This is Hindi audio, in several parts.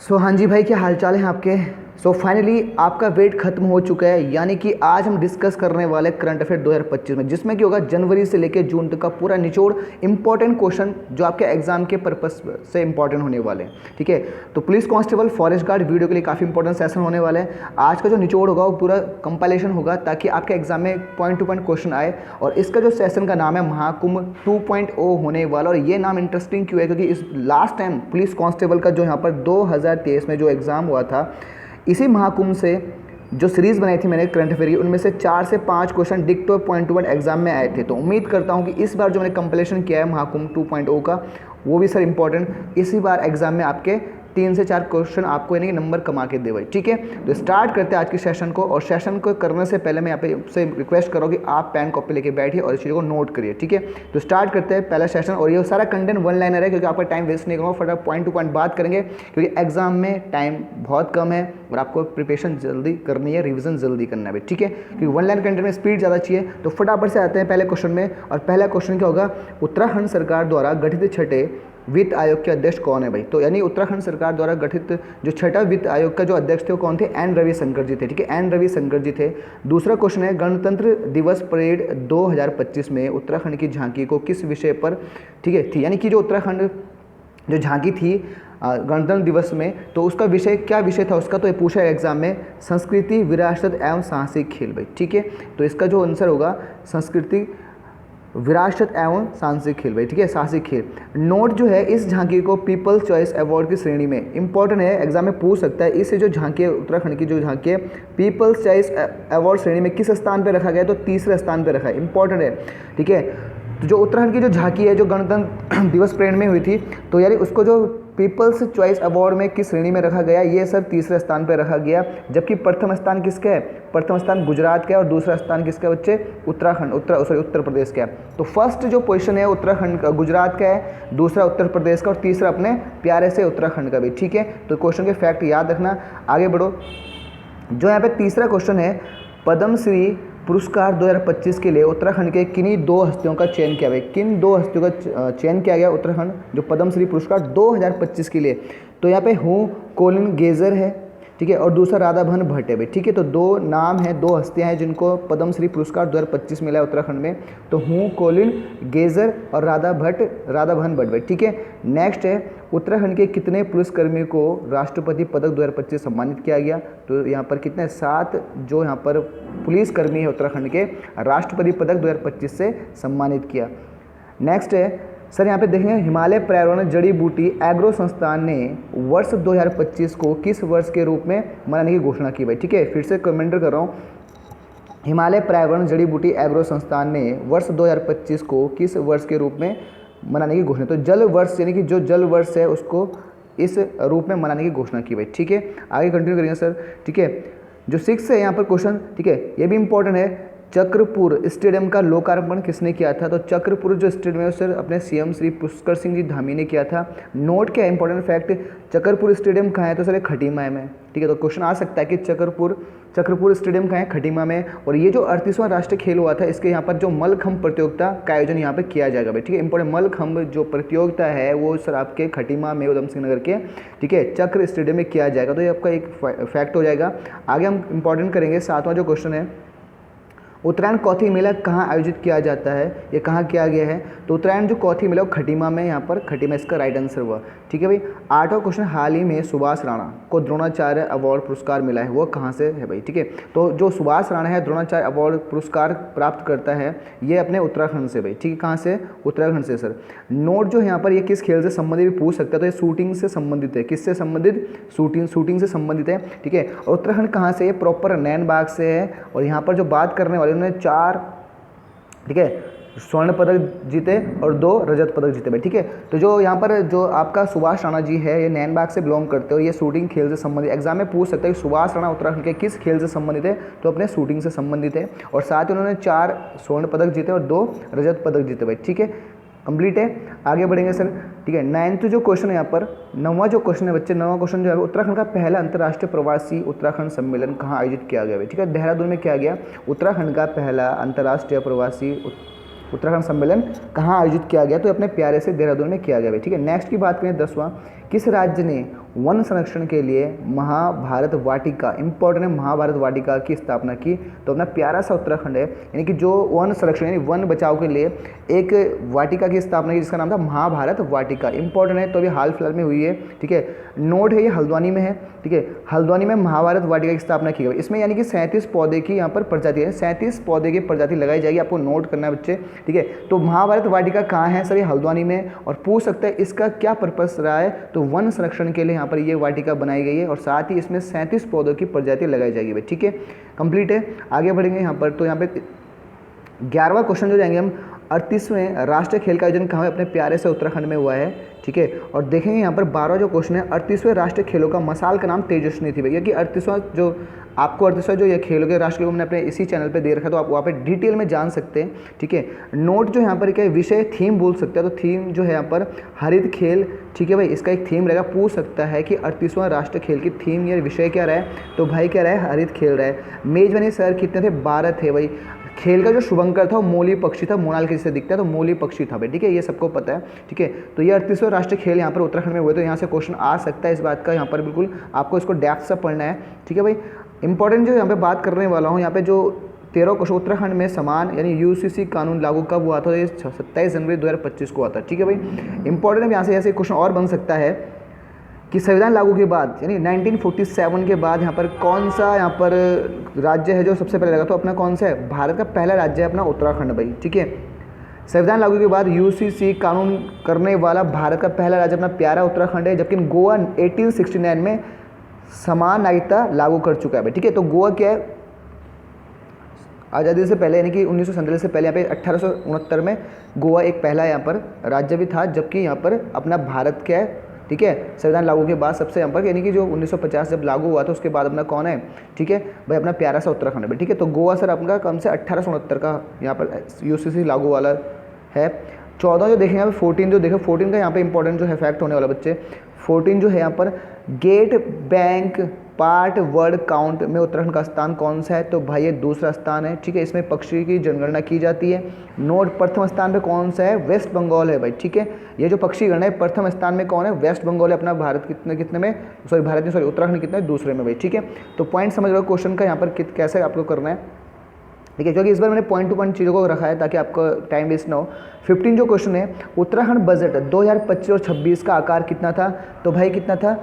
हाँ जी भाई, क्या हालचाल है आपके। फाइनली आपका वेट खत्म हो चुका है, यानी कि आज हम डिस्कस करने वाले करंट अफेयर 2025 में, जिसमें कि होगा जनवरी से लेकर जून तक का पूरा निचोड़ इंपॉर्टेंट क्वेश्चन जो आपके एग्जाम के पर्पस से इंपॉर्टेंट होने वाले हैं। ठीक है, तो police constable, forest guard video के लिए काफ़ी इंपॉर्टेंट सेशन होने वाला है। आज का जो निचोड़ होगा वो पूरा कंपाइलेशन होगा ताकि आपके एग्जाम में पॉइंट टू पॉइंट क्वेश्चन आए। और इसका जो सेशन का नाम है महाकुंभ 2.0 होने वाला। और ये नाम इंटरेस्टिंग क्यों है, क्योंकि इस लास्ट टाइम पुलिस कांस्टेबल का जो यहाँ पर 2023 में जो एग्ज़ाम हुआ था, इसी महाकुंभ से जो सीरीज़ बनाई थी मैंने करंट अफेयर की, उनमें से 4 से 5 क्वेश्चन डिक्टो पॉइंट टू पॉइंट एग्जाम में आए थे। तो उम्मीद करता हूं कि इस बार जो मैंने कंप्लीशन किया है महाकुंभ 2.0 का, वो भी सर इंपॉर्टेंट इसी बार एग्जाम में आपके 3 से 4 क्वेश्चन आपको यानी कि नंबर कमा के दे भाई। ठीक है, तो स्टार्ट करते हैं आज के सेशन को। और सेशन को करने से पहले मैं यहाँ पे आपसे रिक्वेस्ट करूँ कि आप पेन कॉपी लेके बैठिए और इस चीज़ को नोट करिए। ठीक है, तो स्टार्ट करते हैं पहला सेशन। और ये सारा कंटेंट वन लाइनर है, क्योंकि आपका टाइम वेस्ट नहीं करूँगा, फटाफट पॉइंट टू पॉइंट बात करेंगे, क्योंकि एग्जाम में टाइम बहुत कम है और आपको प्रिपरेशन जल्दी करनी है, रिविजन जल्दी करना है भाई। ठीक है, क्योंकि वन लाइन कंटेंट में स्पीड ज़्यादा चाहिए। तो फटाफट से आते हैं पहले क्वेश्चन में। और पहला क्वेश्चन क्या होगा, उत्तराखंड सरकार द्वारा गठित छठे वित्त आयोग के अध्यक्ष कौन है भाई। तो यानी उत्तराखंड सरकार द्वारा गठित जो छठा वित्त आयोग का जो अध्यक्ष थे वो कौन थे, एन रविशंकर जी थे। ठीक है, एन रविशंकर जी थे। दूसरा क्वेश्चन है, गणतंत्र दिवस परेड 2025 में उत्तराखंड की झांकी को किस विषय पर ठीक है थी, यानी कि जो उत्तराखंड जो झांकी थी गणतंत्र दिवस में, तो उसका विषय क्या विषय था उसका, तो ये पूछा है एग्जाम में, संस्कृति, विरासत एवं साहसिक खेल भाई। ठीक है, तो इसका जो आंसर होगा संस्कृति, विरासत एवं साहसिक खेल भाई। ठीक है, साहसिक खेल। नोट जो है, इस झांकी को पीपल्स चॉइस अवार्ड की श्रेणी में, इंपॉर्टेंट है, एग्जाम में पूछ सकता है, इससे जो झांकी है उत्तराखंड की जो झांकी है पीपल्स चॉइस अवार्ड श्रेणी में किस स्थान पर रखा गया, तो तीसरे स्थान पर रखा है, इंपॉर्टेंट है। ठीक है, तो जो उत्तराखंड की जो झांकी है जो गणतंत्र दिवस परेड में हुई थी, तो यानी उसको जो पीपल्स चॉइस अवार्ड में किस श्रेणी में रखा गया, ये सर तीसरे स्थान पर रखा गया। जबकि प्रथम स्थान किसका है, प्रथम स्थान गुजरात का है, और दूसरा स्थान किसका है बच्चे, उत्तर प्रदेश का है। तो फर्स्ट जो पोजीशन है उत्तराखंड का, गुजरात का है, दूसरा उत्तर प्रदेश का, और तीसरा अपने प्यारे से उत्तराखंड का भी। ठीक है, तो क्वेश्चन के फैक्ट याद रखना। आगे बढ़ो, जो यहाँ पे तीसरा क्वेश्चन है, पद्मश्री पुरस्कार 2025 के लिए उत्तराखंड के किन्हीं 2 हस्तियों का चयन किया गया। किन 2 हस्तियों का चयन किया गया उत्तराखंड जो पद्मश्री पुरस्कार 2025 के लिए, तो यहाँ पे हूँ कोलिन गेजर है, ठीक है, और दूसरा राधाभन भट्ट है भाई। ठीक है, तो 2 नाम हैं, 2 हस्तियां हैं जिनको पद्मश्री पुरस्कार 2025 मिला है उत्तराखंड में, तो हूँ कोलिन गेजर और राधाभन भट्ट भाई। ठीक है, नेक्स्ट है, उत्तराखंड के कितने पुलिसकर्मी को राष्ट्रपति पदक 2025 सम्मानित किया गया, तो यहाँ पर कितने, 7 जो यहाँ पर पुलिसकर्मी है उत्तराखंड के राष्ट्रपति पदक 2025 से सम्मानित किया। नेक्स्ट है सर, यहाँ पे देखेंगे, हिमालय पर्यावरण जड़ी बूटी एग्रो संस्थान ने वर्ष 2025 को किस वर्ष के रूप में मनाने की घोषणा की भाई। ठीक है, फिर से कमेंटर कर रहा हूँ, हिमालय पर्यावरण जड़ी बूटी एग्रो संस्थान ने वर्ष 2025 को किस वर्ष के रूप में मनाने की घोषणा, तो जल वर्ष यानी कि जो जल वर्ष है उसको इस रूप में मनाने की घोषणा की भाई। ठीक है, आगे कंटिन्यू करेंगे सर। ठीक है, जो 6 है यहाँ पर क्वेश्चन, ठीक है, ये भी इंपॉर्टेंट है, चक्रपुर स्टेडियम का लोकार्पण किसने किया था, तो चक्रपुर जो स्टेडियम है सर अपने सीएम श्री पुष्कर सिंह जी धामी ने किया था। नोट क्या है इंपॉर्टेंट फैक्ट, चक्रपुर स्टेडियम कहाँ है, तो सर खटीमा में। ठीक है, तो क्वेश्चन आ सकता है कि चक्रपुर स्टेडियम कहाँ है, खटीमा में। और ये जो 38वां राष्ट्रीय खेल हुआ था, इसके यहाँ पर जो मल्लखंभ प्रतियोगिता का आयोजन यहाँ पर किया जाएगा भाई। ठीक है, इंपॉर्टेंट मल्लखंभ जो प्रतियोगिता है वो सर आपके खटीमा में उधम सिंह नगर के, ठीक है, चक्र स्टेडियम में किया जाएगा। तो ये आपका एक फैक्ट हो जाएगा। आगे हम इंपॉर्टेंट करेंगे 7वां जो क्वेश्चन है, उत्तरायण कौथी मेला कहाँ आयोजित किया जाता है, ये कहाँ किया गया है, तो उत्तरायण जो कौथी मेला वो खटीमा में, यहाँ पर खटीमा इसका राइट आंसर हुआ। ठीक है भाई। 8वां क्वेश्चन, हाल ही में सुभाष राणा को द्रोणाचार्य अवार्ड पुरस्कार मिला है, वो कहाँ से है भाई। ठीक है, तो जो सुभाष राणा है द्रोणाचार्य अवार्ड पुरस्कार प्राप्त करता है, ये अपने उत्तराखंड से भाई। ठीक है, कहाँ से, उत्तराखंड से सर। नोट जो यहाँ पर ये किस खेल से संबंधित भी पूछ सकता है, तो ये शूटिंग से संबंधित है, किससे संबंधित, शूटिंग से संबंधित है। ठीक है, और उत्तराखंड कहाँ से, ये प्रॉपर नैनबाग से है। और यहाँ पर जो बात करने वाले उन्होंने 4, ठीक है, स्वर्ण पदक जीते और 2 रजत पदक जीते भाई। ठीक है, तो जो यहाँ पर जो आपका सुभाष राणा जी है, ये नैनबाग से बिलोंग करते हो, ये शूटिंग खेल से संबंधित, एग्जाम में पूछ सकता है कि सुभाष राणा उत्तराखंड के किस खेल से संबंधित है, तो अपने शूटिंग से संबंधित है। और साथ ही उन्होंने 4 स्वर्ण पदक जीते और 2 रजत पदक जीते भाई। ठीक है, कंप्लीट है। आगे बढ़ेंगे सर। ठीक है, 9th जो क्वेश्चन है यहाँ पर, 9वां जो क्वेश्चन है बच्चे, 9वां क्वेश्चन जो है, उत्तराखंड का पहला अंतर्राष्ट्रीय प्रवासी उत्तराखंड सम्मेलन कहाँ आयोजित किया गया है। ठीक है, देहरादून में किया गया। उत्तराखंड का पहला अंतर्राष्ट्रीय प्रवासी उत्तराखंड सम्मेलन कहाँ आयोजित किया गया, तो अपने प्यारे से देहरादून में किया गया है। ठीक है, नेक्स्ट की बात करें 10वां, किस राज्य ने वन संरक्षण के लिए महाभारत वाटिका, इंपॉर्टेंट है, महाभारत वाटिका की स्थापना की? तो अपना प्यारा सा उत्तराखंड है, यानी कि जो वन संरक्षण यानी वन बचाव के लिए एक वाटिका की स्थापना की जिसका नाम था महाभारत वाटिका, इंपॉर्टेंट है। तो अभी हाल फिलहाल में हुई है, ठीक है। नोट है, ये हल्द्वानी में है, ठीक है। हल्द्वानी में महाभारत वाटिका की स्थापना की गई। इसमें यानी कि 37 पौधे की यहाँ पर प्रजाति है, 37 पौधे की प्रजाति लगाई जाएगी, आपको नोट करना है बच्चे, ठीक है। तो महाभारत वाटिका कहाँ है सर? ये हल्द्वानी में। और पूछ सकते हैं इसका क्या पर्पस रहा है, तो वन संरक्षण के लिए यहाँ पर ये वाटिका बनाई गई है और साथ ही इसमें 37 पौधों की प्रजाति लगाई जाएगी भाई, ठीक है। कंप्लीट है। आगे बढ़ेंगे यहाँ पर, तो यहाँ पे 11वां क्वेश्चन जो जाएंगे हम, 38वें राष्ट्रीय खेल का आयोजन कहाँ है? अपने प्यारे से उत्तराखंड में हुआ है, ठीक है। और देखेंगे यहाँ पर 12वां जो क्वेश्चन है, 38वें राष्ट्रीय खेलों का मसाल का नाम तेजस्विनी थी भैया, कि 38वां जो आपको 38वां जो ये खेलों के राष्ट्रीय को मैंने अपने इसी चैनल पे दे रखा है, तो आप वहाँ पे डिटेल में जान सकते हैं, ठीक है। नोट जो यहाँ पर क्या विषय थीम बोल सकते हैं, तो थीम जो है यहाँ पर हरित खेल, ठीक है भाई, इसका एक थीम रहेगा। पूछ सकता है कि 38वां राष्ट्रीय खेल की थीम या विषय क्या रहा है, तो भाई क्या रहा है? हरित खेल रहा है। मेजबानी सर कितने थे? 12 थे भाई। खेल का जो शुभंकर था वो मोली पक्षी था, मोनाल के जैसे दिखता है, तो मोली पक्षी था भाई, ठीक है, ये सबको पता है, ठीक है। तो ये 38वां राष्ट्रीय खेल यहाँ पर उत्तराखंड में हुए, तो यहाँ से क्वेश्चन आ सकता है इस बात का, यहाँ पर बिल्कुल आपको इसको डेप्थ से पढ़ना है, ठीक है भाई। इंपॉर्टेंट जो यहाँ पे बात करने वाला हूँ, यहाँ पे जो 13 क्वेश्चन, उत्तराखंड में समान यानी यूसीसी कानून लागू कब हुआ था? ये 27 जनवरी 2025 को हुआ था, ठीक है भाई। इंपॉर्टेंट है, यहाँ से ऐसे क्वेश्चन और बन सकता है कि संविधान लागू के बाद यानी 1947 के बाद यहाँ पर कौन सा यहाँ पर राज्य है जो सबसे पहले लगा? तो अपना कौन सा है? भारत का पहला राज्य है अपना उत्तराखंड भाई, ठीक है। संविधान लागू के बाद यूसीसी कानून करने वाला भारत का पहला राज्य अपना प्यारा उत्तराखंड है, जबकि गोवा 1869 में समान नागरिकता लागू कर चुका है भाई, ठीक है। तो गोवा क्या है? आज़ादी से पहले यानी कि 1947 से पहले यहाँ पे 1869 में गोवा एक पहला यहाँ पर राज्य भी था, जबकि यहाँ पर अपना भारत क्या है, ठीक है। संविधान लागू के बाद सबसे यहाँ पर यानी कि जो 1950 जब लागू हुआ था उसके बाद अपना कौन है, ठीक है भाई, अपना प्यारा सा उत्तराखंड है, ठीक है। तो गोवा सर अपना कम से 1869 का यहाँ पर यूसीसी लागू वाला है। 14 जो देखेंगे यहाँ पे 14 जो देखें 14 का यहाँ पे इंपॉर्टेंट जो है फैक्ट होने वाला बच्चे, 14 जो है यहाँ पर gate bank part word count में उत्तराखंड का स्थान कौन सा है? तो भाई ये दूसरा स्थान है, ठीक है। इसमें पक्षी की जनगणना की जाती है। नोट प्रथम स्थान पे कौन सा है? वेस्ट बंगाल है भाई, ठीक है। ये जो पक्षी गणना है प्रथम स्थान में कौन है? वेस्ट बंगाल है। अपना भारत कितने में, सॉरी भारत में, सॉरी उत्तराखंड कितने? दूसरे में भाई, ठीक है। तो पॉइंट समझ लो क्वेश्चन का यहाँ पर कैसे आपको करना है, ठीक है, क्योंकि इस बार मैंने पॉइंट टू पॉइंट चीज़ों को रखा है ताकि आपका टाइम वेस्ट ना हो। 15 जो क्वेश्चन है, उत्तराखंड बजट 2025 और 26 का आकार कितना था? तो भाई कितना था?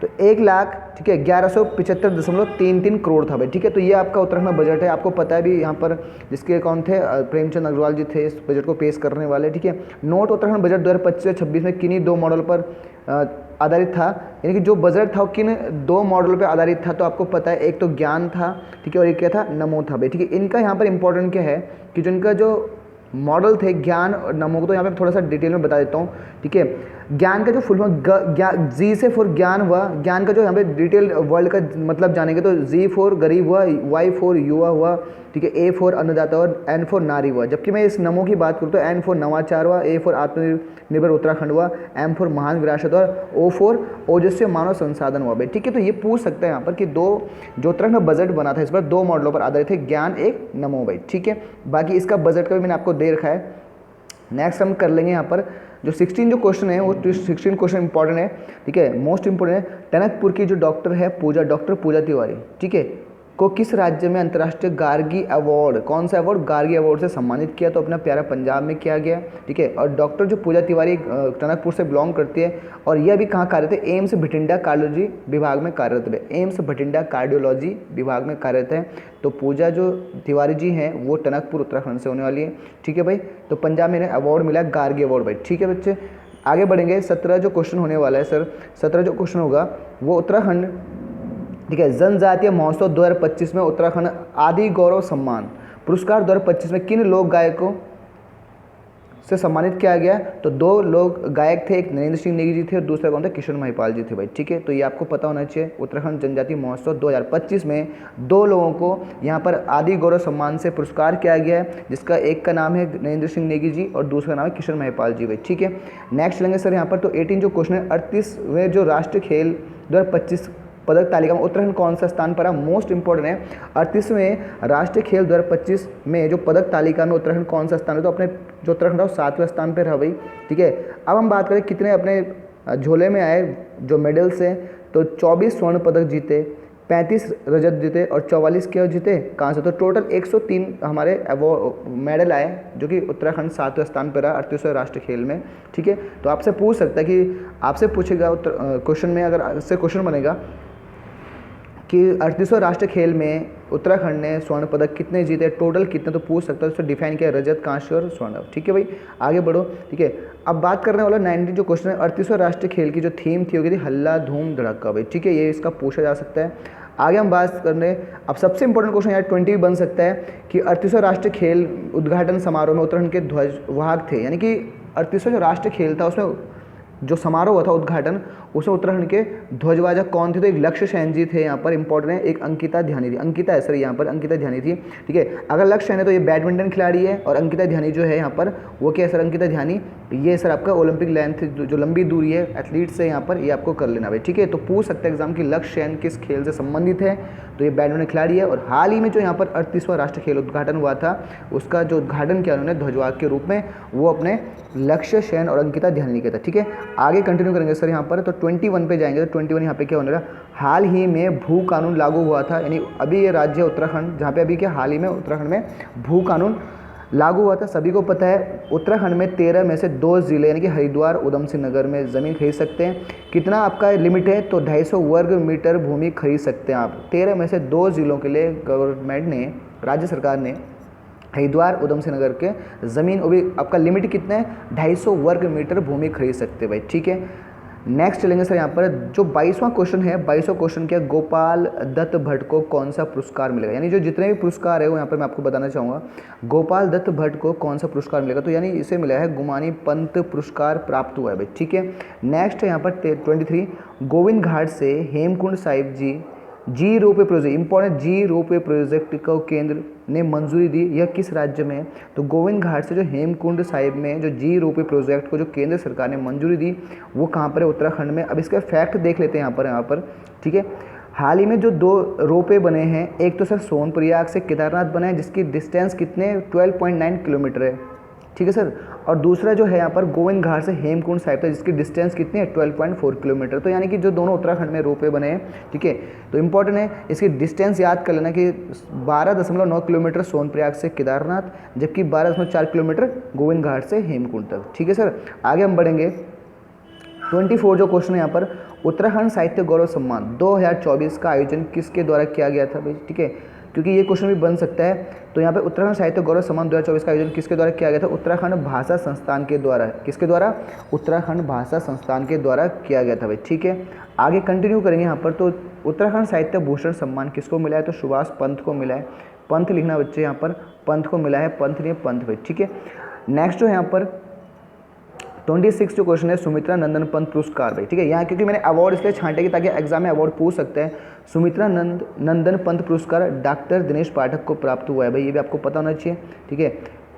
तो 1,00,000, ठीक है, 1175.33 करोड़ था भाई, ठीक है। तो ये आपका उत्तराखंड बजट है। आपको पता है भी यहाँ पर जिसके कौन थे, प्रेमचंद अग्रवाल जी थे इस बजट को पेश करने वाले, ठीक है। नोट उत्तराखंड बजट 2025 से 26 में किन्हीं दो मॉडल पर आधारित था, यानी कि जो बजट था वो किन दो मॉडल पर आधारित था? तो आपको पता है एक तो ज्ञान था, ठीक है, और एक क्या था? नमो था भाई, ठीक है। इनका यहाँ पर इंपॉर्टेंट क्या है कि जिनका जो मॉडल थे ज्ञान और नमो को, तो यहाँ पे थोड़ा सा डिटेल में बता देता हूँ, ठीक है। ज्ञान का जो फुल फॉर्म जी से फॉर ज्ञान हुआ, ज्ञान का जो यहाँ पे डिटेल वर्ल्ड का मतलब जानेंगे तो जी फॉर गरीब हुआ, वाई फॉर युवा हुआ, ठीक है, ए फॉर अन्नदाता और एन फॉर नारी हुआ। जबकि मैं इस नमो की बात करूँ तो एन फॉर नवाचार हुआ, ए फॉर आत्मनिर्भर उत्तराखंड हुआ, एम फॉर महान विरासत और ओ फॉर ओजस्वी मानव संसाधन हुआ भाई, ठीक है। तो ये पूछ सकता है यहाँ पर कि दो जो उत्तराखंड में बजट बना था इस पर दो मॉडलों पर आधारित है, ज्ञान एक नमो भाई, ठीक है। बाकी इसका बजट का भी मैंने आपको दे रखा है। नेक्स्ट हम कर लेंगे यहाँ पर जो 16 जो क्वेश्चन है वो 16 क्वेश्चन इंपॉर्टेंट है, ठीक है, मोस्ट इंपॉर्टेंट है। टनकपुर की जो डॉक्टर है डॉक्टर पूजा तिवारी, ठीक है, को किस राज्य में अंतर्राष्ट्रीय गार्गी अवार्ड, कौन सा अवार्ड? गार्गी अवार्ड से सम्मानित किया? तो अपना प्यारा पंजाब में किया गया, ठीक है। और डॉक्टर जो पूजा तिवारी टनकपुर से बिलोंग करती है और ये अभी कहाँ कार्यरत है? एम्स भटिंडा कार्डियोलॉजी विभाग में कार्यरत है, एम्स भटिंडा कार्डियोलॉजी विभाग में कार्यरत है। तो पूजा जो तिवारी जी हैं वो टनकपुर उत्तराखंड से होने वाली है, ठीक है भाई। तो पंजाब में अवार्ड मिला गार्गी अवार्ड भाई, ठीक है बच्चे। आगे बढ़ेंगे। 17 जो क्वेश्चन होने वाला है सर, 17 जो क्वेश्चन होगा वो उत्तराखंड, ठीक है, जनजातीय महोत्सव 2025 में उत्तराखंड आदि गौरव सम्मान पुरस्कार 2025 में किन लोक गायकों से सम्मानित किया गया? तो दो लोग गायक थे, एक नरेंद्र सिंह नेगी जी थे और दूसरा कौन थे? किशोर महिपाल जी थे भाई, ठीक है। तो ये आपको पता होना चाहिए। उत्तराखंड जनजातीय महोत्सव 2025 में दो लोगों को यहाँ पर आदि गौरव सम्मान से पुरस्कार किया गया है, जिसका एक का नाम है नरेंद्र सिंह नेगी जी और दूसरा का नाम है किशोर महिपाल जी भाई, ठीक है। नेक्स्ट लेंगे सर यहाँ पर तो 18 जो क्वेश्चन है, 38वें जो राष्ट्रीय खेल 2025 पदक तालिका में उत्तराखंड कौन सा स्थान पर है? मोस्ट इंपॉर्टेंट है। 38वें राष्ट्रीय खेल 2025 में जो पदक तालिका में उत्तराखंड कौन सा स्थान है? तो अपने जो उत्तराखंड है वो 7वें स्थान पर है भाई। ठीक है, अब हम बात करें कितने अपने झोले में आए जो मेडल्स हैं, तो 24 स्वर्ण पदक जीते, 35 रजत जीते और 44 क्या जीते? कहाँ से? तो टोटल 103 हमारे वो मेडल आए, जो कि उत्तराखंड 7वें स्थान पर रहा 38वें राष्ट्रीय खेल में। ठीक है, तो आपसे पूछ सकता है कि आपसे पूछेगा क्वेश्चन में, अगर इससे क्वेश्चन बनेगा कि 38वें राष्ट्रीय खेल में उत्तराखंड ने स्वर्ण पदक कितने जीते, टोटल कितने, तो पूछ सकता है। उससे डिफाइन किया रजत, कांस्य और स्वर्ण। ठीक है भाई, आगे बढ़ो। ठीक है, अब बात करने वाला 19 जो क्वेश्चन है, 38वें राष्ट्रीय खेल की जो थीम थी, होगी थी हल्ला धूम धड़का भाई। ठीक है, ये इसका पूछा जा सकता है। आगे हम बात करने, अब सबसे इंपॉर्टेंट क्वेश्चन यार 20 भी बन सकता है कि 38वें राष्ट्रीय खेल उद्घाटन समारोह में उत्तराखंड के ध्वजवाहक थे, यानी कि 38वां जो राष्ट्रीय खेल था उसमें जो समारोह हुआ था उद्घाटन, उसमें उत्तराखंड के ध्वजवाहक कौन थे? तो एक लक्ष्य सेन जी थे यहाँ पर, इंपॉर्टेंट है। एक अंकिता ध्यानी थी, अंकिता है सर यहाँ पर, अंकिता ध्यानी थी। ठीक है, अगर लक्ष्य सेन है तो ये बैडमिंटन खिलाड़ी है, और अंकिता ध्यानी जो है यहाँ पर वो क्या है सर? अंकिता ध्यानी ये सर आपका ओलंपिक लेंथ जो लंबी दूरी है एथलीट से यहाँ पर, ये आपको कर लेना भाई। ठीक है, तो पूछ सकते हैं एग्जाम की लक्ष्य सेन किस खेल से संबंधित है? तो ये बैडमिंटन खिलाड़ी है। और हाल ही में जो यहाँ पर 38वां राष्ट्रीय खेल उद्घाटन हुआ था, उसका जो उद्घाटन किया उन्होंने ध्वजवाहक के रूप में, वो अपने लक्ष्य सेन और अंकिता ध्यानी किया था। ठीक है, आगे कंटिन्यू करेंगे सर यहाँ पर, तो 21 पे जाएंगे। तो 21 यहाँ पे क्या होने लगा? हाल ही में भू कानून लागू हुआ था, यानी अभी ये राज्य उत्तराखंड, जहाँ पे अभी क्या हाल ही में उत्तराखंड में भू कानून लागू हुआ था। सभी को पता है उत्तराखंड में 13 में से 2 जिले यानी कि हरिद्वार, उधम सिंह नगर में ज़मीन खरीद सकते हैं। कितना आपका लिमिट है? तो 250 वर्ग मीटर भूमि खरीद सकते हैं आप। 13 में से 2 जिलों के लिए गवर्नमेंट ने, राज्य सरकार ने हरिद्वार, उधम सिंह नगर के ज़मीन, वो भी आपका लिमिट कितना है? 250 वर्ग मीटर भूमि खरीद सकते हैं भाई। ठीक है, नेक्स्ट चलेंगे सर यहाँ पर जो 22वां क्वेश्चन है। 22वां क्वेश्चन क्या? गोपाल दत्त भट्ट को कौन सा पुरस्कार मिलेगा? यानी जो जितने भी पुरस्कार है वो यहाँ पर मैं आपको बताना चाहूँगा। गोपाल दत्त भट्ट को कौन सा पुरस्कार मिलेगा? तो यानी इसे मिला है गुमानी पंत पुरस्कार प्राप्त हुआ है भाई। ठीक है, नेक्स्ट है यहाँ पर 23 गोविंद घाट से हेमकुंड साहिब जी रोपवे प्रोजेक्ट, इंपॉर्टेंट, जी रोपवे प्रोजेक्ट को केंद्र ने मंजूरी दी, यह किस राज्य में है? तो गोविंद घाट से जो हेमकुंड साहिब में जो जी रोपवे प्रोजेक्ट को जो केंद्र सरकार ने मंजूरी दी, वो कहाँ पर है? उत्तराखंड में। अब इसका फैक्ट देख लेते हैं यहाँ पर। ठीक है, हाल ही में जो 2 रोपवे बने हैं, एक तो सर सोनप्रयाग से केदारनाथ बना है, जिसकी डिस्टेंस कितने? 12.9 किलोमीटर है। ठीक है सर, और दूसरा जो है यहाँ पर गोविंद घाट से हेमकुंड साहिब तक, जिसकी डिस्टेंस कितनी है? 12.4 किलोमीटर। तो यानी कि जो दोनों उत्तराखंड में रोपवे बने हैं, ठीक है, तो इंपॉर्टेंट है इसकी डिस्टेंस याद कर लेना कि 12.9 किलोमीटर सोनप्रयाग से केदारनाथ, जबकि 12.4 किलोमीटर गोविंद घाट से हेमकुंड तक। ठीक है सर, आगे हम बढ़ेंगे। 24 जो क्वेश्चन है यहाँ पर, उत्तराखंड साहित्य गौरव सम्मान 2024 का आयोजन किसके द्वारा किया गया था भाई? ठीक है, क्योंकि ये क्वेश्चन भी बन सकता है। तो यहाँ पे उत्तराखंड साहित्य गौरव सम्मान 2024 का आयोजन किसके द्वारा किया गया था? उत्तराखंड भाषा संस्थान के द्वारा। किसके द्वारा? उत्तराखंड भाषा संस्थान के द्वारा किया गया था भाई। ठीक है, आगे कंटिन्यू करेंगे यहाँ पर। तो उत्तराखंड साहित्य भूषण सम्मान किसको मिला है? तो सुभाष पंत को मिला है। पंत लिखना बच्चे यहाँ पर, पंत को मिला है, पंत नहीं पंत भाई। ठीक है, नेक्स्ट जो यहाँ पर 26 जो क्वेश्चन है, सुमित्रा नंदन पंत पुरस्कार भाई। ठीक है, यहाँ क्योंकि मैंने अवार्ड इसलिए छांटे कि ताकि एग्जाम में अवार्ड पूछ सकते हैं। सुमित्रा नंदन पंत पुरस्कार डॉक्टर दिनेश पाठक को प्राप्त हुआ है भाई, ये भी आपको पता होना चाहिए। ठीक है,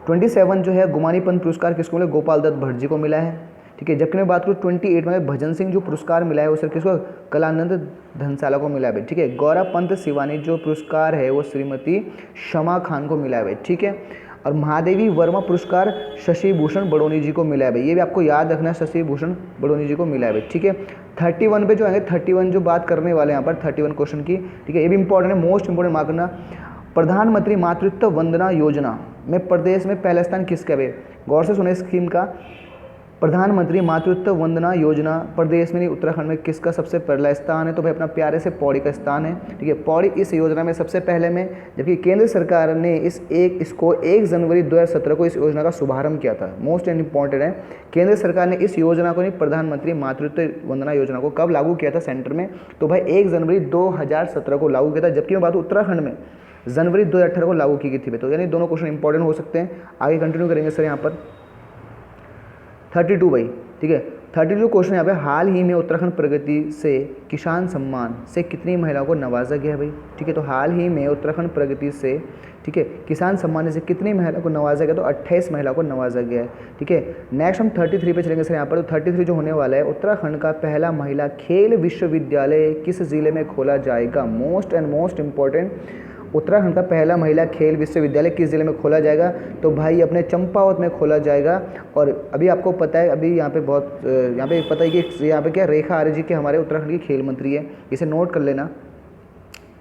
27 जो है गुमानी पंत पुरस्कार किसको मिला? गोपाल दत्त भट्ट जी को मिला है। ठीक है, जबकि मैं बात करूँ 28 में भजन सिंह जो पुरस्कार मिला है वो सर किसको? कलानंद धनसाला को मिला है भाई। ठीक है, गौरव पंत शिवानी जो पुरस्कार है वो श्रीमती शमा खान को मिला है भाई। ठीक है, और महादेवी वर्मा पुरस्कार शशि भूषण बड़ोनी जी को मिला है भाई, ये भी आपको याद रखना है, शशि भूषण बड़ोनी जी को मिला है भाई। ठीक है, 31 पे जो आएंगे, 31 जो बात करने वाले हैं यहाँ पर 31 क्वेश्चन की। ठीक है, ये भी इंपॉर्टेंट है, मोस्ट इंपॉर्टेंट मार्क करना। प्रधानमंत्री मातृत्व वंदना योजना में प्रदेश में पहला स्थान किसका है? गौर से सुने स्कीम का। प्रधानमंत्री मातृत्व वंदना योजना प्रदेश में नहीं उत्तराखंड में किसका सबसे पहला स्थान है? तो भाई अपना प्यारे से पौड़ी का स्थान है। ठीक है, पौड़ी इस योजना में सबसे पहले में, जबकि केंद्र सरकार ने इसको 1 जनवरी 2017 को इस योजना का शुभारंभ किया था। मोस्ट इंपॉर्टेंट है, केंद्र सरकार ने इस योजना को नहीं, प्रधानमंत्री मातृत्व वंदना योजना को कब लागू किया था सेंटर में? तो भाई 1 जनवरी 2017 को लागू किया था, जबकि मैं बात उत्तराखंड में जनवरी 2018 को लागू की गई थी। तो यानी दोनों क्वेश्चन इंपॉर्टेंट हो सकते हैं। आगे कंटिन्यू करेंगे सर यहाँ पर 32 भाई। ठीक है, 32 क्वेश्चन यहाँ पे, हाल ही में उत्तराखंड प्रगति से किसान सम्मान से कितनी महिलाओं को नवाजा गया है भाई, ठीक है। तो हाल ही में उत्तराखंड प्रगति से, ठीक है, किसान सम्मान से कितनी महिलाओं को नवाजा गया, तो 28 महिलाओं को नवाजा गया है, ठीक है। नेक्स्ट हम 33 पे चलेंगे सर यहाँ पर। तो 33 जो होने वाला है, उत्तराखंड का पहला महिला खेल विश्वविद्यालय किस जिले में खोला जाएगा। Most and most important, Uttarakhand का पहला महिला खेल विश्वविद्यालय किस जिले में खोला जाएगा, तो भाई अपने चंपावत में खोला जाएगा। और अभी आपको पता है, अभी यहाँ पे बहुत यहाँ पे पता है कि यहाँ पे क्या रेखा आर्य जी के हमारे उत्तराखंड की खेल मंत्री है, इसे नोट कर लेना।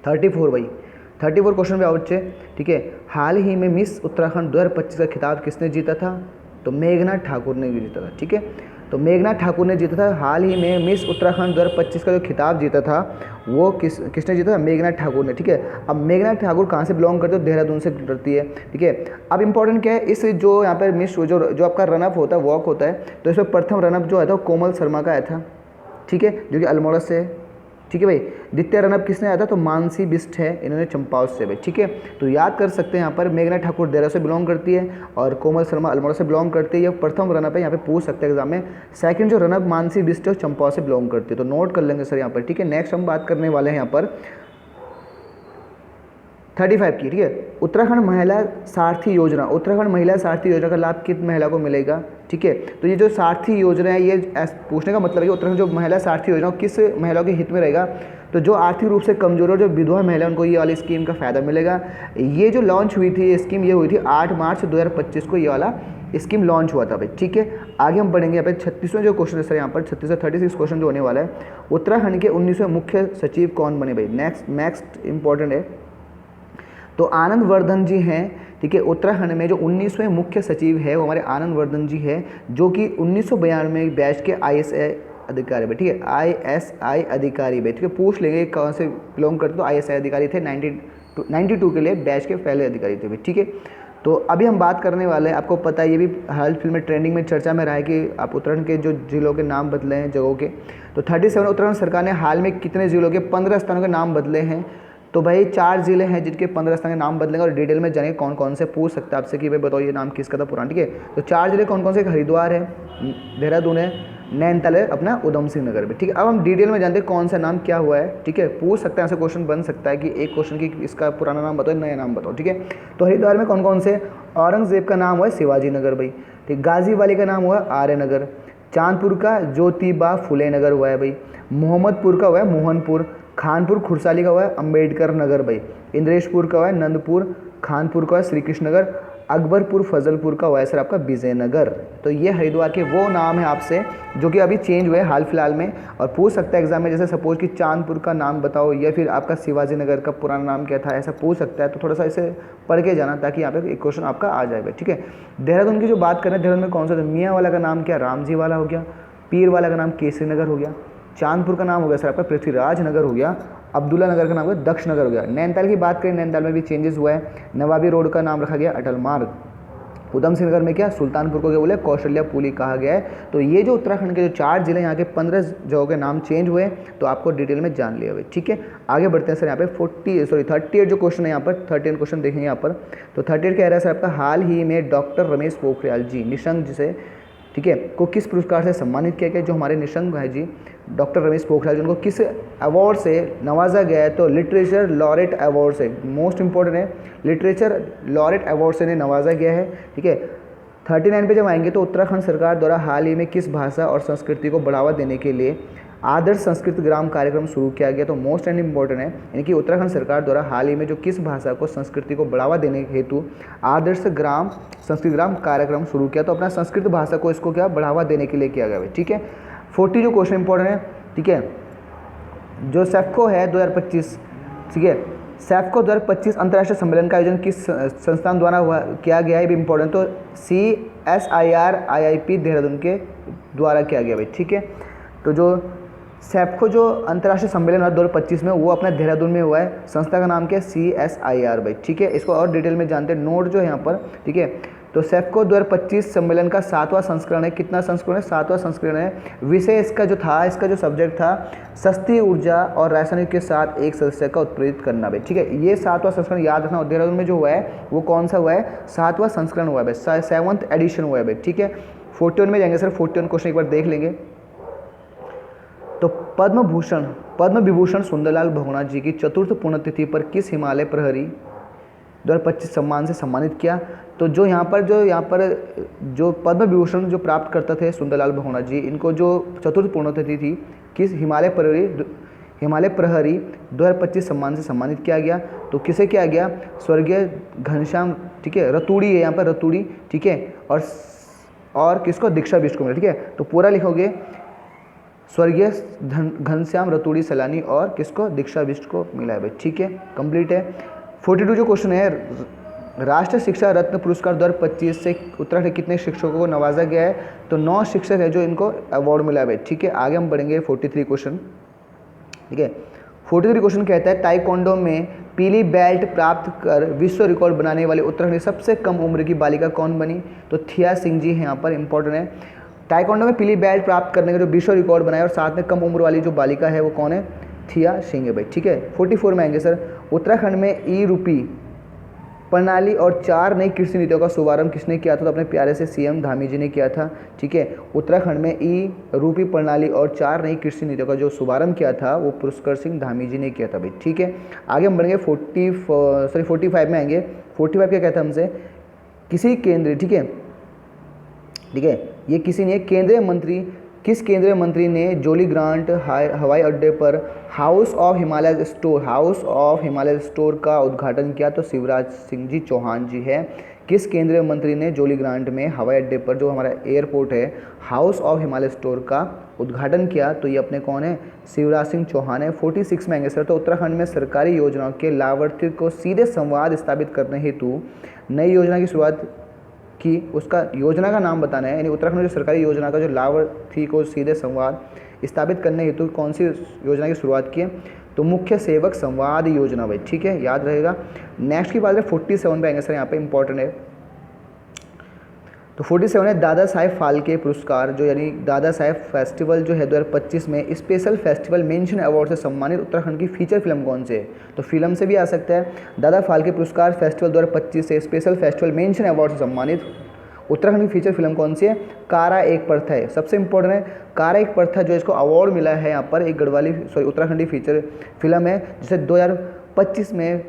34 भाई, 34 क्वेश्चन पे आओ बच्चे, ठीक है। हाल ही में मिस उत्तराखंड 2025 का खिताब किसने जीता था, तो मेघना ठाकुर ने जीता था, ठीक है। तो मेघना ठाकुर ने जीता था। हाल ही में मिस उत्तराखंड 2025 का जो खिताब जीता था वो किसने जीता था, मेघना ठाकुर ने, ठीक है। अब मेघना ठाकुर कहाँ से बिलोंग करती है, देहरादून से करती है, ठीक है। अब इंपॉर्टेंट क्या है, इस जो यहाँ पर मिस जो आपका रनअप होता है, वॉक होता है, तो इसमें प्रथम रनअप जो आया था वो कोमल शर्मा का आया था, ठीक है, जो कि अल्मोड़ा से है, ठीक है भाई। द्वितीय रनअप किसने आया था, तो मानसी बिस्ट है, इन्होंने चंपावत से भाई, ठीक है। तो याद कर सकते हैं यहाँ पर मेघना ठाकुर देहरा से बिलोंग करती है और कोमल शर्मा अल्मोड़ा से बिलोंग करती है। ये प्रथम रनअप है, यहाँ पे पूछ सकते हैं एग्जाम में। सेकंड जो रनअप मानसी बिस्ट है, चंपावत से बिलोंग करती है, तो नोट कर लेंगे सर यहाँ पर, ठीक है। नेक्स्ट हम बात करने वाले हैं यहाँ पर 35 की, ठीक है। उत्तराखंड महिला सारथी योजना, उत्तराखंड महिला सारथी योजना का लाभ किस महिला को मिलेगा, ठीक है। तो ये जो सारथी योजना है, ये पूछने का मतलब है कि उत्तराखंड जो महिला सारथी योजना किस महिला के हित में रहेगा, तो जो आर्थिक रूप से कमजोर और जो विधवा महिला उनको ये वाली स्कीम का फ़ायदा मिलेगा। ये जो लॉन्च हुई थी, ये स्कीम ये हुई थी 8 मार्च 2025 को, ये वाला स्कीम लॉन्च हुआ था भाई, ठीक है। आगे हम पढ़ेंगे यहाँ पे 36वां जो क्वेश्चन है सर, यहाँ पर 36 क्वेश्चन जो होने वाला है, उत्तराखंड के 19वें मुख्य सचिव कौन बने भाई। नेक्स्ट इंपॉर्टेंट है, तो आनंद वर्धन जी हैं, ठीक है। उत्तराखंड में जो 19वें मुख्य सचिव है वो हमारे आनंद वर्धन जी हैं, जो कि 1992 बैच के ISI अधिकारी भाई, ठीक है, ISI अधिकारी भाई, ठीक है। पूछ लेंगे कौन से बिलोंग करते, तो ISI अधिकारी थे, 92 के लिए बैच के पहले अधिकारी थे भाई, ठीक है। तो अभी हम बात करने वाले हैं, आपको पता है ये भी हाल फिल्म में ट्रेंडिंग में चर्चा में रहा है कि आप उत्तराखंड के जो जिलों के नाम बदले हैं जगहों के। तो 37 उत्तराखंड सरकार ने हाल में कितने जिलों के 15 स्थानों के नाम बदले हैं, तो भाई 4 जिले हैं जिनके 15 स्थान के नाम बदलेंगे और डिटेल में जानेंगे कौन कौन से। पूछ सकता है आपसे कि भाई बताओ ये नाम किसका था पुराना, ठीक है। तो 4 जिले कौन कौन से, हरिद्वार है, देहरादून है, नैनीताल है, अपना उधम सिंह नगर में, ठीक है। अब हम डिटेल में जानते हैं कौन सा नाम क्या हुआ है, ठीक है। पूछ सकते हैं, ऐसे क्वेश्चन बन सकता है कि एक क्वेश्चन की इसका पुराना नाम बताओ, नया नाम बताओ, ठीक है। तो हरिद्वार में कौन कौन से, औरंगजेब का नाम हुआ है शिवाजी नगर भाई, ठीक। गाजी वाली का नाम हुआ है आर्य नगर, चांदपुर का ज्योतिबा फुले नगर हुआ है भाई, मोहम्मदपुर का हुआ है मोहनपुर, खानपुर खुरसाली का हुआ है अम्बेडकर नगर भाई, इंद्रेशपुर का हुआ है नंदपुर, खानपुर का हुआ है श्री कृष्ण नगर, अकबरपुर फजलपुर का हुआ है सर आपका विजयनगर। तो ये हरिद्वार के वो नाम है आपसे जो कि अभी चेंज हुए हाल फिलहाल में, और पूछ सकता है एग्जाम में, जैसे सपोज कि चांदपुर का नाम बताओ या फिर आपका शिवाजी नगर का पुराना नाम क्या था, ऐसा पूछ सकता है। तो थोड़ा सा इसे पढ़ के जाना ताकि यहाँ पे एक क्वेश्चन आपका आ जाएगा, ठीक है। देहरादून की जो बात करें, देहरादून में कौन सा, मियाँ वाला का नाम क्या, रामजी वाला हो गया, पीर वाला का नाम केसरी नगर हो गया, चांदपुर का नाम हो गया सर आपका पृथ्वीराज नगर हो गया, अब्दुल्ला नगर का नाम हो गया दक्ष नगर हो गया। नैनीताल की बात करें, नैनीताल में भी चेंजेस हुआ है, नवाबी रोड का नाम रखा गया अटल मार्ग, उधम सिंह नगर में क्या सुल्तानपुर को क्या बोले कौशल्या पुली कहा गया है। तो ये जो उत्तराखंड के जो 4 जिले यहाँ के 15 जगहों के नाम चेंज हुए, तो आपको डिटेल में जान लिया हुआ, ठीक है। आगे बढ़ते हैं सर, यहाँ पे 38 जो क्वेश्चन है यहाँ पर, 38 क्वेश्चन देखेंगे यहाँ पर। तो 38 कह रहा है सर आपका, हाल ही में डॉक्टर रमेश पोखरियाल जी निशंक जिसे, ठीक है, को किस पुरस्कार से सम्मानित किया गया। जो हमारे निशंक है जी डॉक्टर रमेश पोखरियाल जी, उनको किस अवार्ड से नवाजा गया है, तो लिटरेचर लॉरेट अवार्ड से, मोस्ट इंपॉर्टेंट है, लिटरेचर लॉरेट अवार्ड से नवाजा गया है, ठीक है। 39 पे जब आएंगे, तो उत्तराखंड सरकार द्वारा हाल ही में किस भाषा और संस्कृति को बढ़ावा देने के लिए आदर्श संस्कृत ग्राम कार्यक्रम शुरू किया गया। तो मोस्ट एंड इम्पॉर्टेंट है, यानी कि उत्तराखंड सरकार द्वारा हाल ही में जो किस भाषा को संस्कृति को बढ़ावा देने हेतु आदर्श संस्कृत ग्राम कार्यक्रम शुरू किया। तो अपना संस्कृत भाषा को इसको क्या बढ़ावा देने के लिए किया गया है, ठीक है। 40 जो क्वेश्चन इंपॉर्टेंट है, ठीक है, जो सेफको है 2025, ठीक है, सेफको 2025 अंतर्राष्ट्रीय सम्मेलन का आयोजन किस संस्थान द्वारा किया गया है, भी इंपॉर्टेंट। तो CSIR IIP देहरादून के द्वारा किया गया भाई, ठीक है। तो जो सेफको जो अंतर्राष्ट्रीय सम्मेलन हुआ 2025 में, वो अपना देहरादून में हुआ है, संस्था का नाम क्या है CSIR भाई, ठीक है। इसको और डिटेल में जानते हैं, नोट जो है यहाँ पर, ठीक है। तो सेफको 2025 सम्मेलन का 7वां संस्करण है, कितना संस्करण है, 7वां संस्करण है। विषय इसका जो था, इसका जो सब्जेक्ट था, सस्ती ऊर्जा और रासायनिक के साथ एक सदस्य का उत्प्रेरित करना भाई, ठीक है। ये 7वां संस्करण याद रखना। देहरादून में जो हुआ है वो कौन सा हुआ है, 7वां संस्करण हुआ है भाई, 7th एडिशन हुआ है भाई, ठीक है। 41 में जाएंगे सर, 41 क्वेश्चन एक बार देख लेंगे। तो पद्म विभूषण सुंदरलाल बहुगुणा जी की चतुर्थ पुण्यतिथि पर किस हिमालय प्रहरी 2025 सम्मान से सम्मानित किया? तो जो यहाँ पर जो पद्म विभूषण जो प्राप्त करते थे सुंदरलाल बहुगुणा जी, इनको जो चतुर्थ पुण्यतिथि थी किस हिमालय प्रहरी 2025 सम्मान से सम्मानित किया गया? तो किसे किया गया? स्वर्गीय घनश्याम, ठीक है, रतूड़ी है यहाँ पर, रतूड़ी, ठीक है, और किसको? दीक्षा बिष्ट को मिला, ठीक है। तो पूरा लिखोगे स्वर्गीय घनश्याम रतूड़ी सैलानी और किसको? दीक्षा बिष्ट को मिला है भाई, ठीक है, कंप्लीट है। 42 जो क्वेश्चन है, राष्ट्रीय शिक्षा रत्न पुरस्कार 2025 से उत्तराखंड के कितने शिक्षकों को नवाजा गया है? तो 9 शिक्षक है जो इनको अवार्ड मिला है भाई, ठीक है। आगे हम बढ़ेंगे 43 क्वेश्चन, ठीक है। 43 क्वेश्चन कहता है ताइक्वांडो में पीली बेल्ट प्राप्त कर विश्व रिकॉर्ड बनाने वाली उत्तराखंड की सबसे कम उम्र की बालिका कौन बनी? तो थिया सिंह जी हैं यहाँ पर, इंपॉर्टेंट है। ताइक्वांडो में पीली बेल्ट प्राप्त करने का जो विश्व रिकॉर्ड बनाया और साथ में कम उम्र वाली जो बालिका है वो कौन है? थिया सिंह है भाई, ठीक है। 44 में आएंगे सर, उत्तराखंड में ई रूपी प्रणाली और 4 नई कृषि नीतियों का शुभारंभ किसने किया था? तो अपने प्यारे से सीएम धामी जी ने किया था, ठीक है। उत्तराखंड में ई रूपी प्रणाली और 4 नई कृषि नीतियों का जो शुभारंभ किया था वो पुष्कर सिंह धामी जी ने किया था भाई, ठीक है। आगे हम बढ़ेंगे 45 में आएंगे। 45 क्या कहता है हमसे? किसी केंद्रीय, ठीक है, ये किसी ने किस केंद्रीय मंत्री ने जोली ग्रांट हवाई अड्डे पर हाउस ऑफ हिमालय स्टोर का उद्घाटन किया? तो शिवराज सिंह जी चौहान जी है। किस केंद्रीय मंत्री ने जोली ग्रांट में हवाई अड्डे पर जो हमारा एयरपोर्ट है हाउस ऑफ हिमालय स्टोर का उद्घाटन किया? तो ये अपने कौन है? शिवराज सिंह चौहान है। 46 में आएंगे सर, तो उत्तराखंड में सरकारी योजनाओं के लाभार्थी को सीधे संवाद स्थापित करने हेतु नई योजना की शुरुआत की, उसका योजना का नाम बताना है। यानी उत्तराखंड में जो सरकारी योजना का जो लाभार्थी को सीधे संवाद स्थापित करने हेतु कौन सी योजना की शुरुआत की है? तो मुख्य सेवक संवाद योजना भाई, ठीक है, याद रहेगा। नेक्स्ट की बात है 47 पे आएंगे सर, यहाँ पे इंपॉर्टेंट है। तो 47 है दादा साहेब फाल्के पुरस्कार, जो यानी दादा साहेब फेस्टिवल जो है 2025 में स्पेशल फेस्टिवल मेंशन अवार्ड से सम्मानित उत्तराखंड की फीचर फिल्म कौन से है? तो फिल्म से भी आ सकता है। दादा फाल्के पुरस्कार फेस्टिवल 2025 से स्पेशल फेस्टिवल मेंशन अवार्ड से सम्मानित उत्तराखंड की फीचर फिल्म कौन सी है? कारा एक प्रथा है, सबसे इंपॉर्टेंट है कारा एक प्रथा, जो इसको अवार्ड मिला है यहाँ पर, एक उत्तराखंडी फीचर फिल्म है जिसे 2025 में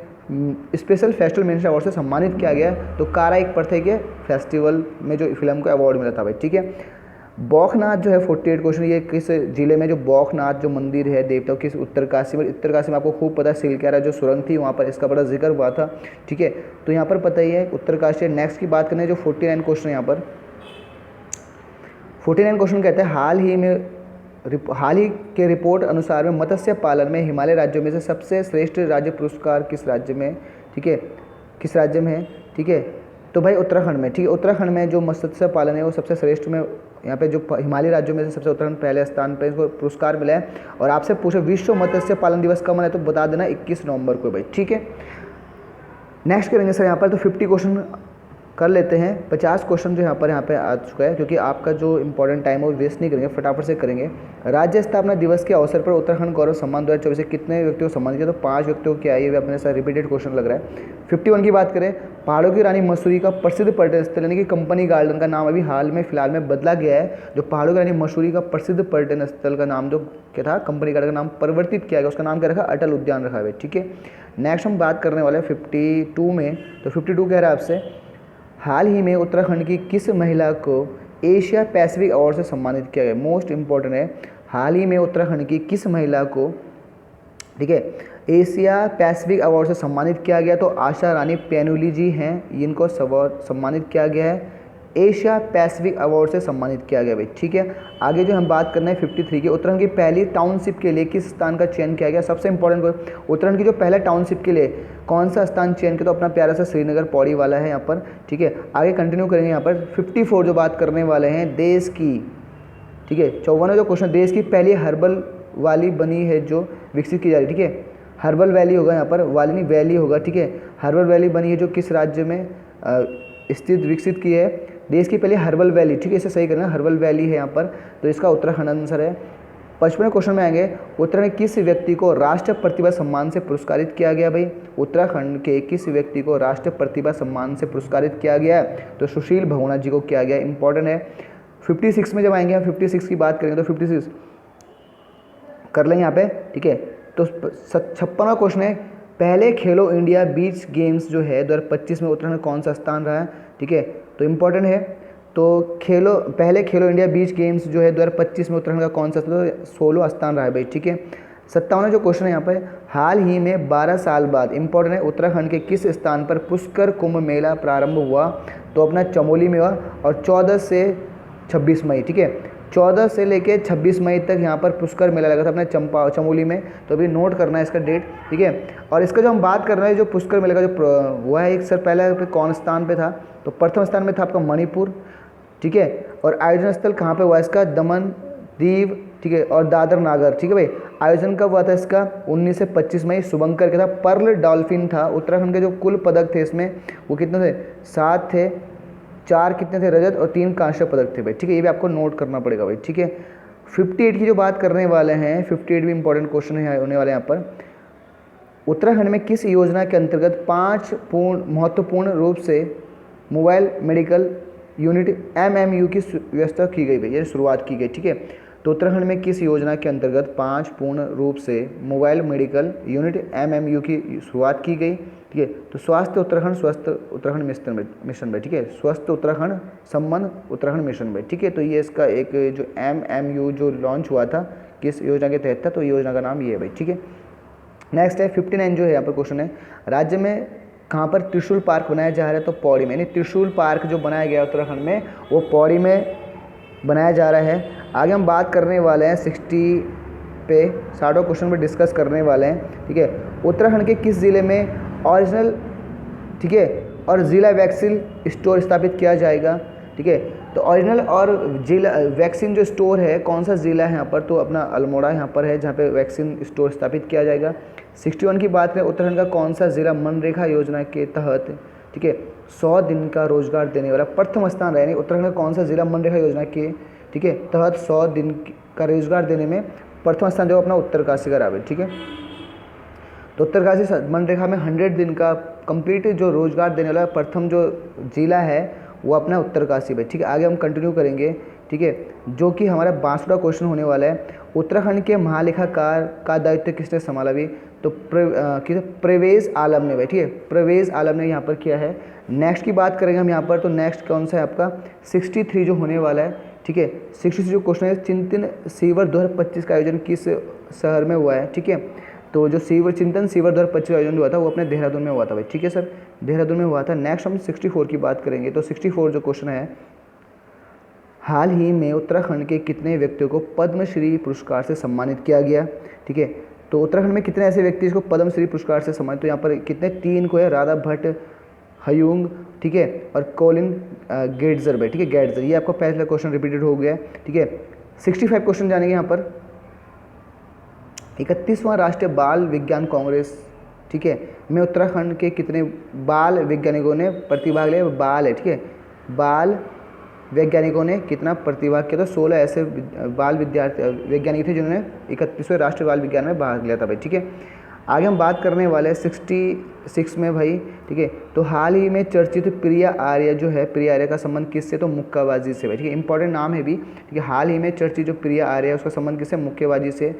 स्पेशल फेस्टिवल मेंशन अवार्ड से सम्मानित किया गया। तो कारा एक प्रथा के फेस्टिवल में जो फिल्म को अवार्ड मिला था भाई, ठीक है। बौखनाथ जो है 48 क्वेश्चन, ये किस जिले में जो बौखनाथ जो मंदिर है देवताओं किस? उत्तरकाशी में आपको खूब पता है सिलक्यारा जो सुरंग थी वहाँ पर इसका बड़ा जिक्र हुआ था, ठीक है। तो यहाँ पर पता ही है उत्तरकाशी। नेक्स्ट की बात करें जो 49 क्वेश्चन, यहाँ पर 49 क्वेश्चन कहते हैं हाल ही के रिपोर्ट अनुसार में मत्स्य पालन में हिमालय राज्यों में से सबसे श्रेष्ठ राज्य पुरस्कार किस राज्य में, ठीक है, किस राज्य में है? ठीक है, तो भाई उत्तराखंड में, ठीक है। उत्तराखंड में जो मत्स्य पालन है वो सबसे श्रेष्ठ में, यहाँ पे जो हिमालय राज्यों में से सबसे उत्तराखंड पहले स्थान पर इसको पुरस्कार मिला है। और आपसे पूछे विश्व मत्स्य पालन दिवस कब मनाए, तो बता देना 21 नवंबर को भाई, ठीक है। नेक्स्ट करेंगे सर यहाँ पर, तो 50 क्वेश्चन कर लेते हैं। 50 क्वेश्चन जो यहाँ पे आ चुका है, क्योंकि आपका जो इंपॉर्टेंट टाइम है वो वेस्ट नहीं करेंगे, फटाफट से करेंगे। राज्य स्थापना दिवस के अवसर पर उत्तराखंड गौरव सम्मान 2024 से कितने व्यक्तियों को सम्मानित किया? तो 5 व्यक्तियों को किया, ये अपने साथ रिपीटेड क्वेश्चन लग रहा है। 51 की बात करें, पहाड़ों की रानी मसूरी का प्रसिद्ध पर्यटन स्थल यानी कि कंपनी गार्डन का नाम अभी फिलहाल में बदला गया है। जो पहाड़ों की रानी मसूरी का प्रसिद्ध पर्यटन स्थल का नाम जो क्या था, कंपनी गार्डन का नाम परिवर्तित किया गया, उसका नाम क्या रखा? अटल उद्यान रखा है, ठीक है। नेक्स्ट हम बात करने वाले हैं 52 में, तो 52 कह रहा है आपसे, हाल ही में उत्तराखंड की किस महिला को एशिया पैसिफिक अवार्ड से सम्मानित किया गया? मोस्ट इंपॉर्टेंट है, हाल ही में उत्तराखंड की किस महिला को, ठीक है, एशिया पैसिफिक अवार्ड से सम्मानित किया गया? तो आशा रानी पेनुली जी हैं, इनको सम्मानित किया गया है, एशिया पैसिफिक अवार्ड से सम्मानित किया गया भाई, ठीक है। आगे जो हम बात करना है 53 की, उत्तराखंड की पहली टाउनशिप के लिए किस स्थान का चयन किया गया? सबसे इंपॉर्टेंट, उत्तराखंड की जो पहला टाउनशिप के लिए कौन सा स्थान चयन किया? तो अपना प्यारा सा श्रीनगर पौड़ी वाला है यहाँ पर, ठीक है। आगे कंटिन्यू करेंगे यहाँ पर 54 जो बात करने वाले हैं देश की, ठीक है। 54 जो क्वेश्चन, देश की पहली हर्बल वाली बनी है जो विकसित की जा रही है, ठीक है। हर्बल वैली होगा यहाँ पर, वाली नहीं वैली होगा, ठीक है। हर्बल वैली बनी है जो किस राज्य में स्थित विकसित की है? देश की पहली हर्बल वैली, ठीक है, इसे सही करना, हर्बल वैली है यहाँ पर, तो इसका उत्तराखंड आंसर है। 55वें क्वेश्चन में आएंगे, उत्तराखंड के किस व्यक्ति को राष्ट्रीय प्रतिभा सम्मान से पुरस्कारित किया गया? भाई उत्तराखंड के किस व्यक्ति को राष्ट्रीय प्रतिभा सम्मान से पुरस्कारित किया गया? तो सुशील बहुगुणा जी को किया गया, इंपॉर्टेंट है। 56 में जब आएंगे हम 56 की बात करेंगे, तो 56 कर लेंगे यहाँ पे, ठीक है। तो 56वां क्वेश्चन है, पहले खेलो इंडिया बीच गेम्स जो है 2025 में उत्तराखंड कौन सा स्थान रहा है, ठीक है। तो इम्पोर्टेंट है, तो पहले खेलो इंडिया बीच गेम्स जो है 2025 में उत्तराखंड का कौन सा, तो 16वां स्थान रहा है भाई, ठीक है। 57वां जो क्वेश्चन है यहाँ पर, हाल ही में 12 साल बाद, इंपॉर्टेंट है, उत्तराखंड के किस स्थान पर पुष्कर कुंभ मेला प्रारंभ हुआ, तो अपना चमोली में हुआ, और 14 से 26 मई, ठीक है। 14 से लेके 26 मई तक यहाँ पर पुष्कर मेला लगा था अपने चमोली में, तो अभी नोट करना है इसका डेट, ठीक है। और इसका जो हम बात कर रहे हैं, जो पुष्कर मेला का जो हुआ है, एक सर पहले पे कौन स्थान पे था, तो प्रथम स्थान में था आपका मणिपुर, ठीक है। और आयोजन स्थल कहाँ पे हुआ इसका, दमन, दीव, ठीक है, और दादर नागर, ठीक है भाई। आयोजन कब हुआ था इसका, 19 से 25 मई, शुभंकर के था। पर्ल डॉल्फिन था। उत्तराखंड के जो कुल पदक थे इसमें वो कितने थे, 7 थे, 4 कितने थे रजत और 3 कांस्य पदक थे भाई, ठीक है। ये भी आपको नोट करना पड़ेगा भाई, ठीक है। 58 की जो बात करने वाले हैं, 58 भी इंपॉर्टेंट क्वेश्चन है होने वाले यहाँ पर। उत्तराखंड में किस योजना के अंतर्गत 5 महत्वपूर्ण रूप से मोबाइल मेडिकल यूनिट MMU की व्यवस्था की गई भाई, ये शुरुआत की गई, ठीक है। तो उत्तराखंड में किस योजना के अंतर्गत 5 पूर्ण रूप से मोबाइल मेडिकल यूनिट MMU की शुरुआत की गई, ठीक है। तो स्वास्थ्य उत्तराखंड मिशन भाई, ठीक है। स्वस्थ उत्तराखंड संबंध उत्तराखंड मिशन भाई, ठीक है। तो ये इसका एक जो MMU जो लॉन्च हुआ था किस योजना के तहत था, तो योजना का नाम ये है भाई, ठीक है। नेक्स्ट है 59 जो है यहाँ पर क्वेश्चन है, राज्य में कहाँ पर त्रिशूल पार्क बनाया जा रहा है, तो पौड़ी में, यानी त्रिशूल पार्क जो बनाया गया उत्तराखंड में वो पौड़ी में बनाया जा रहा है। आगे हम बात करने वाले हैं 60 पे 60 क्वेश्चन पे डिस्कस करने वाले हैं, ठीक है। उत्तराखंड के किस ज़िले में ओरिजिनल, ठीक है, और ज़िला वैक्सीन स्टोर स्थापित किया जाएगा, ठीक है। तो ओरिजिनल और जिला वैक्सीन जो स्टोर है कौन सा ज़िला है यहाँ पर, तो अपना अल्मोड़ा यहाँ पर है जहाँ पे वैक्सीन स्टोर स्थापित किया जाएगा। 61 की बात करें, उत्तराखंड का कौन सा ज़िला मनरेगा योजना के तहत, ठीक है, 100 दिन का रोजगार देने वाला प्रथम स्थान रहा, यानी उत्तराखंड का कौन सा ज़िला मनरेगा योजना के, ठीक है, तहत 100 दिन का रोजगार देने में प्रथम स्थान जो अपना उत्तरकाशी का रहा, ठीक है। तो उत्तरकाशी मनरेगा में 100 दिन का कंप्लीट जो रोजगार देने वाला प्रथम जो जिला है वो अपना उत्तरकाशी है, ठीक है। आगे हम कंटिन्यू करेंगे, ठीक है, जो कि हमारा 52वां क्वेश्चन होने वाला है। उत्तराखंड के महालेखाकार का दायित्व किसने संभाला भी, तो प्रवेश आलम ने भाई, ठीक है, प्रवेश आलम ने यहाँ पर किया है। नेक्स्ट की बात करेंगे हम यहाँ पर, तो नेक्स्ट कौन सा है आपका 63 जो होने वाला है, ठीक है। 63 जो क्वेश्चन है, चिंतन शिविर 2025 का आयोजन किस शहर में हुआ है, ठीक है। तो जो चिंतन शिविर 2025 का आयोजन हुआ था वो अपने देहरादून में हुआ था भाई, ठीक है सर, देहरादून में हुआ था। नेक्स्ट हम 64 की बात करेंगे, तो 64 जो क्वेश्चन है, हाल ही में उत्तराखंड के कितने व्यक्तियों को पद्मश्री पुरस्कार से सम्मानित किया गया, ठीक है। तो उत्तराखंड में कितने ऐसे व्यक्ति जिसको पद्मश्री पुरस्कार से सम्मानित, तो यहाँ पर कितने, 3 को है, राधा भट्ट, हयूंग, ठीक है, और कोलिन गेट्जर भाई, ठीक है, गेट्जर। ये आपका पहला क्वेश्चन रिपीटेड हो गया, ठीक है। 65 क्वेश्चन जानेंगे यहाँ पर। 31वां राष्ट्रीय बाल विज्ञान कांग्रेस, ठीक है, में उत्तराखंड के कितने बाल वैज्ञानिकों ने प्रतिभाग लिया, बाल है, ठीक है, बाल वैज्ञानिकों ने कितना प्रतिभाग किया, तो 16 ऐसे बाल वैज्ञानिक थे जिन्होंने 31वें राष्ट्रीय बाल विज्ञान में भाग लिया था भाई, ठीक है। आगे हम बात करने वाले हैं 66 में भाई, ठीक है। तो हाल ही में चर्चित प्रिया आर्य जो है, प्रिया आर्य का संबंध किससे, तो मुक्केबाजी से भाई, ठीक है, इंपॉर्टेंट नाम है भी, ठीक है। हाल ही में चर्चित जो प्रिया आर्य है उसका संबंध किससे, मुक्केबाजी से।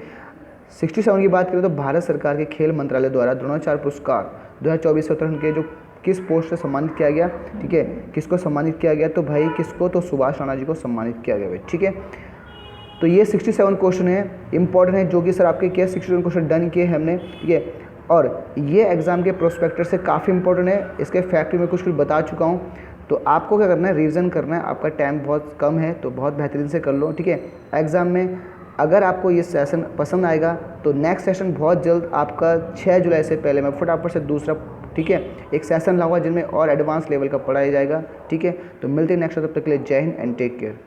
67 की बात करें तो भारत सरकार के खेल मंत्रालय द्वारा द्रोणाचार्य पुरस्कार 2024 उत्तराखंड के जो किस पोस्ट से सम्मानित किया गया, ठीक है, किसको सम्मानित किया गया, तो भाई किसको, तो सुभाष राणा जी को सम्मानित किया गया भाई, ठीक है। तो ये 67 क्वेश्चन है, इंपॉर्टेंट है, जो कि सर आपके क्या 67 क्वेश्चन डन किए हैं हमने, ठीक है। और ये एग्जाम के प्रोस्पेक्टर से काफ़ी इंपॉर्टेंट है, इसके फैक्ट में कुछ बता चुका हूँ। तो आपको क्या करना है, रिवीजन करना है, आपका टाइम बहुत कम है तो बहुत बेहतरीन से कर लो, ठीक है। एग्ज़ाम में अगर आपको ये सेशन पसंद आएगा तो नेक्स्ट सेशन बहुत जल्द आपका 6 जुलाई से पहले मैं फटाफट से दूसरा, ठीक है, एक सेशन लाऊंगा जिनमें और एडवांस लेवल का पढ़ाया जाएगा, ठीक है। तो मिलते हैं नेक्स्ट, तब तक के लिए जय हिंद एंड टेक केयर।